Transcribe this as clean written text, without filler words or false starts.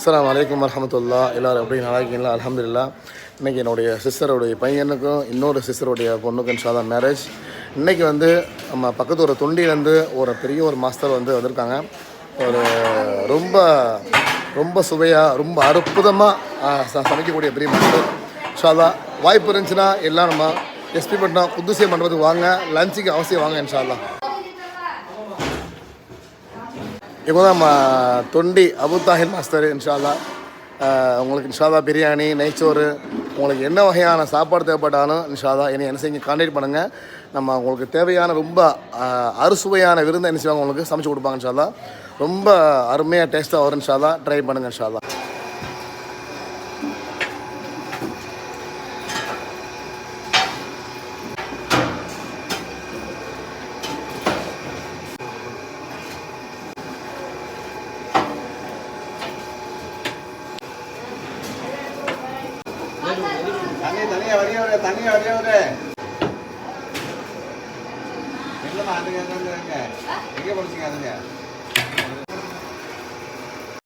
அஸ்ஸலாமு அலைக்கும் வரஹ்மத்துல்லாஹ். எல்லோரும் எப்படி நல்லா இருக்கீங்களா? அல்ஹம்துலில்லாஹ். இன்றைக்கி என்னுடைய சிஸ்டருடைய பையனுக்கும் இன்னொரு சிஸ்டருடைய பொண்ணுக்கும் இன்ஷால்லா மேரேஜ். இன்றைக்கி வந்து நம்ம பக்கத்து ஒரு தொண்டியிலேருந்து ஒரு பெரிய ஒரு மாஸ்டர் வந்திருக்காங்க. ஒரு ரொம்ப ரொம்ப சுவையாக ரொம்ப அற்புதமாக சமைக்கக்கூடிய பெரிய மாஸ்டர். இன்ஷால்லா வாய்ப்பு இருந்துச்சுன்னா எல்லாம் நம்ம எஸ்பி பட்டம் குத்துசிய மண்டபத்துக்கு வாங்க, லஞ்சுக்கு அவசியம் வாங்க இன்ஷால்லா. இப்போ தான் நம்ம தொண்டி அபு தாஹிர் மாஸ்டர் இன்ஷால்லா உங்களுக்கு இன்ஷால்லா பிரியாணி நெய்ச்சோறு உங்களுக்கு என்ன வகையான சாப்பாடு தேவைப்பட்டாலும் இன்ஷால்லா என்ன செய்யுங்க கான்டாக்ட் பண்ணுங்கள். நம்ம உங்களுக்கு தேவையான ரொம்ப அறுசுவையான விருந்து என்ன செய்வாங்க உங்களுக்கு சமைச்சு கொடுப்பாங்க இன்ஷால்லா. ரொம்ப அருமையாக டேஸ்ட்டாக வரும் இன்ஷால்லா. ட்ரை பண்ணுங்கள் இன்ஷால்லா. தனியாக வரையவரே இல்லைம்மா அதுங்க எங்கே படிச்சிங்க அதுங்க